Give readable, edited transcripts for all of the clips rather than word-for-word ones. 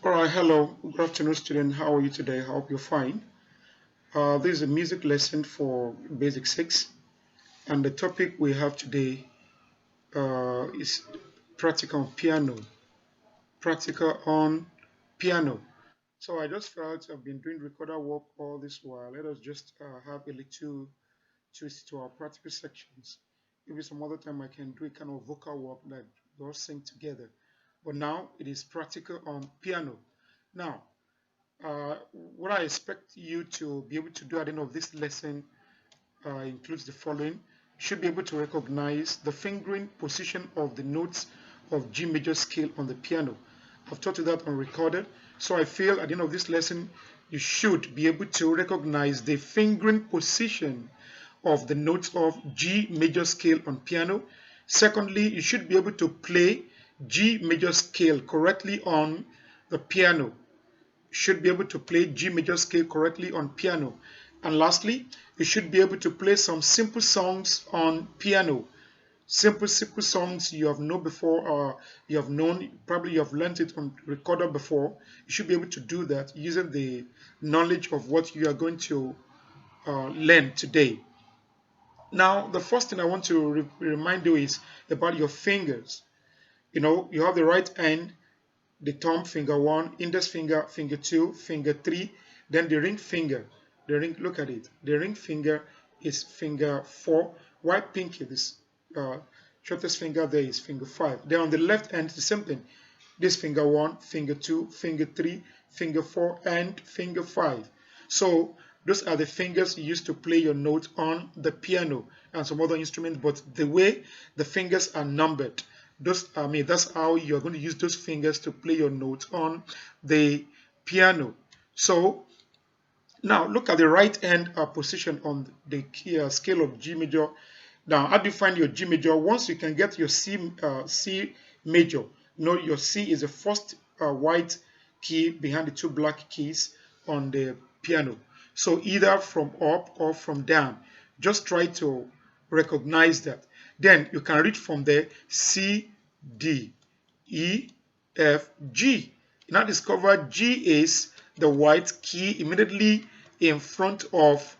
All right, hello, good afternoon, student. How are you today? I hope you're fine. This is a music lesson for Basic 6, and the topic we have today is practical on piano. Practical on piano. So I just felt I've been doing recorder work all this while. Let us just have a little twist to our practical sections. Maybe some other time I can do a kind of vocal work that we all sing together. But now it is practical on piano. Now, what I expect you to be able to do at the end of this lesson includes the following. You should be able to recognize the fingering position of the notes of G major scale on the piano. I've taught you that on recorded. So I feel at the end of this lesson, you should be able to recognize the fingering position of the notes of G major scale on piano. Secondly, you should be able to play G major scale correctly on the piano. Should be able to play G major scale correctly on piano. And lastly, you should be able to play some simple songs on piano. Simple songs you have known before, or you have known, probably you have learned it on recorder before. You should be able to do that using the knowledge of what you are going to learn today. Now, the first thing I want to remind you is about your fingers. You know, you have the right hand, the thumb, finger 1, index finger, finger 2, finger 3, then the ring finger. The ring, look at it. The ring finger is finger 4, while pinky, this shortest finger there is finger 5. Then on the left hand, the same thing. This finger 1, finger 2, finger 3, finger 4, and finger 5. So those are the fingers you use to play your note on the piano and some other instruments, but the way the fingers are numbered, that's how you're going to use those fingers to play your notes on the piano. So now look at the right hand position on the key, scale of G major. Now, how do you find your G major? Once you can get your C major, you know your C is the first white key behind the two black keys on the piano. So either from up or from down. Just try to recognize that. Then you can read from there C, D, E, F, G. You now discover G is the white key immediately in front of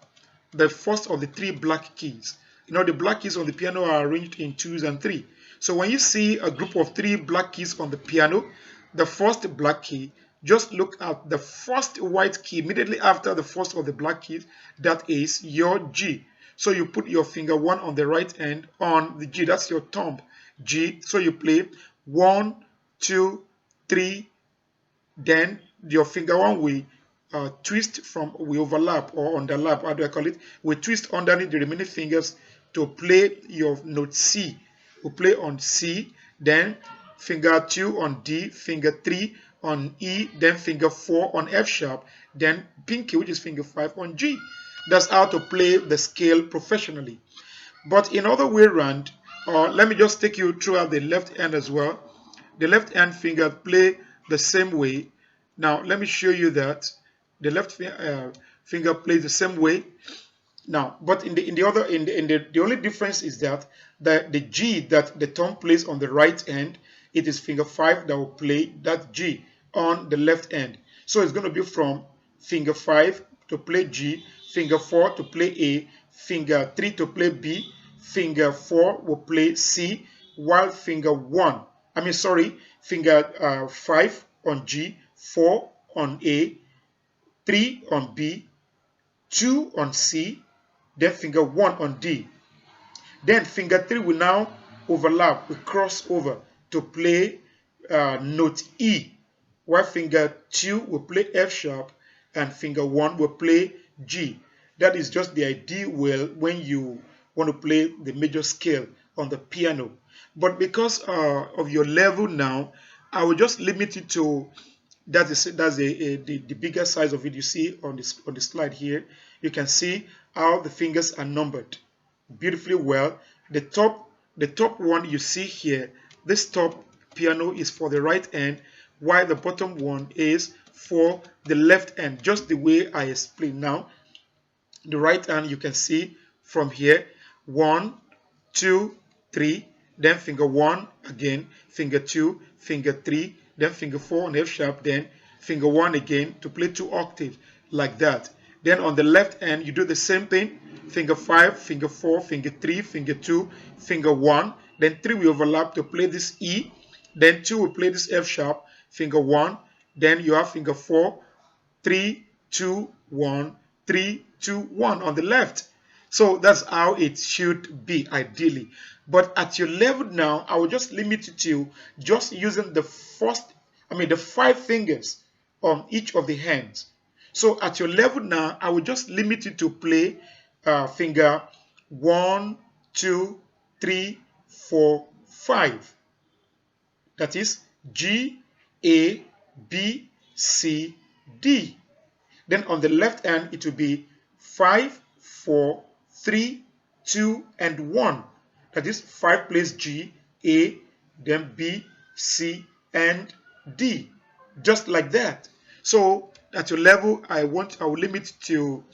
the first of the three black keys. You know, the black keys on the piano are arranged in 2s and 3. So when you see a group of 3 black keys on the piano, the first black key, just look at the first white key immediately after the first of the black keys. That is your G. So you put your finger 1 on the right hand on the G. That's your thumb, G. So you play 1, 2, 3. Then your finger 1 will we overlap or underlap. How do I call it? We twist underneath the remaining fingers to play your note C. We play on C, then finger 2 on D, finger 3 on E, then finger 4 on F sharp, then pinky, which is finger 5 on G. That's how to play the scale professionally. But in other way around, let me just take you throughout the left hand as well. The left hand finger play the same way. Now let me show you that the left finger plays the same way. Now, but the only difference is that the G that the thumb plays on the right hand, it is finger 5 that will play that G on the left hand. So it's going to be from finger 5 to play G, finger 4 to play A, finger 3 to play B, finger 4 will play C, while finger 5 on G, 4 on A, 3 on B, 2 on C, then finger 1 on D. Then finger 3 will now overlap, will cross over to play note E, while finger 2 will play F sharp and finger 1 will play G. That is just the ideal way when you want to play the major scale on the piano. But because of your level now, I will just limit it to that's the bigger size of it. You see on the slide here, you can see how the fingers are numbered beautifully well. The top one you see here, this top piano is for the right hand, while the bottom one is for the left hand, just the way I explained. Now the right hand, you can see from here 1, 2, 3, then finger 1 again, finger 2, finger 3, then finger 4 on F sharp, then finger 1 again to play 2 octaves like that. Then on the left hand, you do the same thing. Finger 5, finger 4, finger 3, finger 2, finger 1. Then 3 will overlap to play this E. Then 2 will play this F sharp, finger 1. Then you have finger 4, 3, 2, 1, 3, 2, 1 on the left. So that's how it should be ideally. But at your level now, I will just limit it to just using the the 5 fingers on each of the hands. So at your level now, I will just limit you to play finger 1, 2, 3, 4, 5. That is G, A, B, C, D. Then on the left hand, it will be 5, 4, 3, 2, and 1. That is 5 plays G, A, then B, C, and D. Just like that. So at your level, I will limit to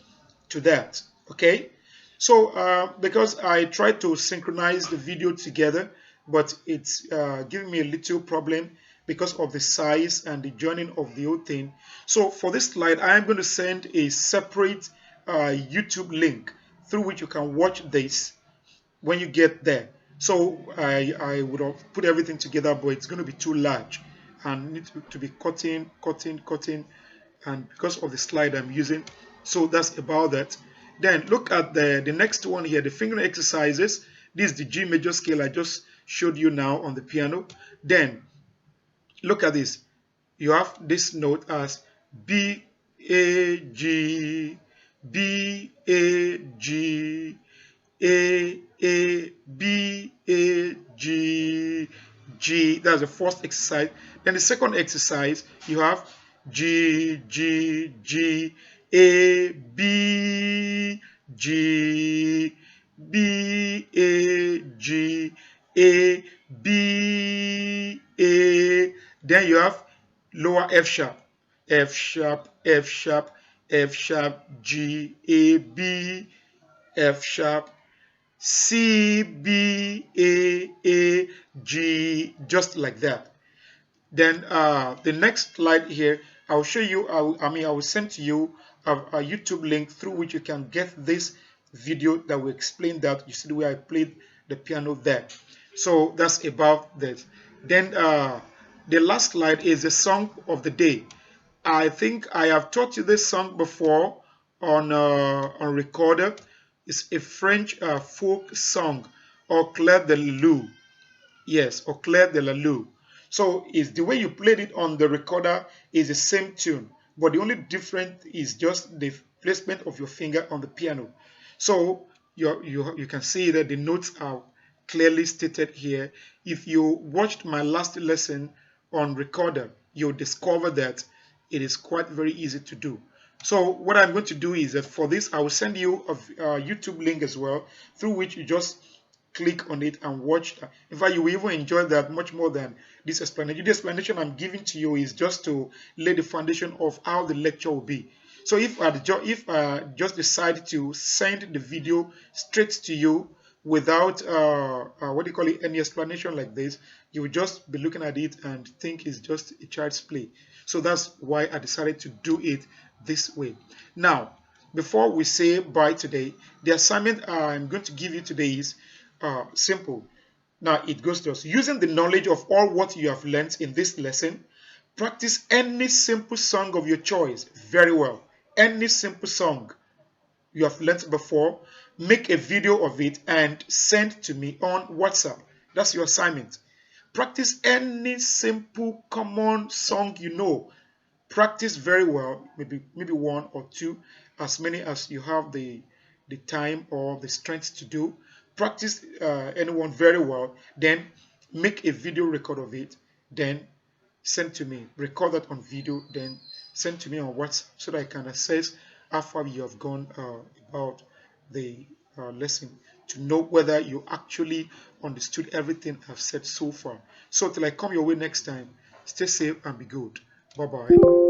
that. Okay. So because I tried to synchronize the video together, but it's giving me a little problem because of the size and the joining of the whole thing. So for this slide, I am going to send a separate YouTube link through which you can watch this when you get there. So I would have put everything together, but it's going to be too large and need to be cutting, and because of the slide I'm using. So that's about that. Then look at the next one here, the finger exercises. This is the G major scale I just showed you now on the piano. Then look at this. You have this note as B, A, G, B, A, G, A, B, A, G, G. That's the first exercise. Then the second exercise, you have G, G, G, A, B, G, B, A, G, A, B, A. Then you have lower F sharp, F sharp, F sharp, F sharp, G, A, B, F sharp, C, B, A, G, just like that. Then the next slide here, I'll show you, I will send to you a YouTube link through which you can get this video that will explain that. You see the way I played the piano there. So that's about this. Then the last slide is the song of the day. I think I have taught you this song before on recorder. It's a French folk song, Au clair de la lune. Yes, Au clair de la lune. So it's the way you played it on the recorder is the same tune, but the only difference is just the placement of your finger on the piano. So you can see that the notes are clearly stated here. If you watched my last lesson on recorder, you'll discover that it is quite very easy to do. So what I'm going to do is that for this, I will send you a YouTube link as well, through which you just click on it and watch that. In fact, you will even enjoy that much more than this explanation. The explanation I'm giving to you is just to lay the foundation of how the lecture will be. So if I just decide to send the video straight to you without any explanation like this, you will just be looking at it and think it's just a child's play. So that's why I decided to do it this way. Now, before we say bye today, the assignment I'm going to give you today is simple. Now it goes to us. Using the knowledge of all what you have learned in this lesson, practice any simple song of your choice very well. Any simple song you have learned before, make a video of it and send to me on WhatsApp. That's your assignment. Practice any simple common song you know. Practice very well, maybe one or two, as many as you have the time or the strength to do. Practice anyone very well, then make a video record of it, then send to me. Record that on video, then send to me on WhatsApp so that I can assess how far you have gone about the lesson, to know whether you actually understood everything I've said so far. So till I come your way next time, stay safe and be good. Bye-bye.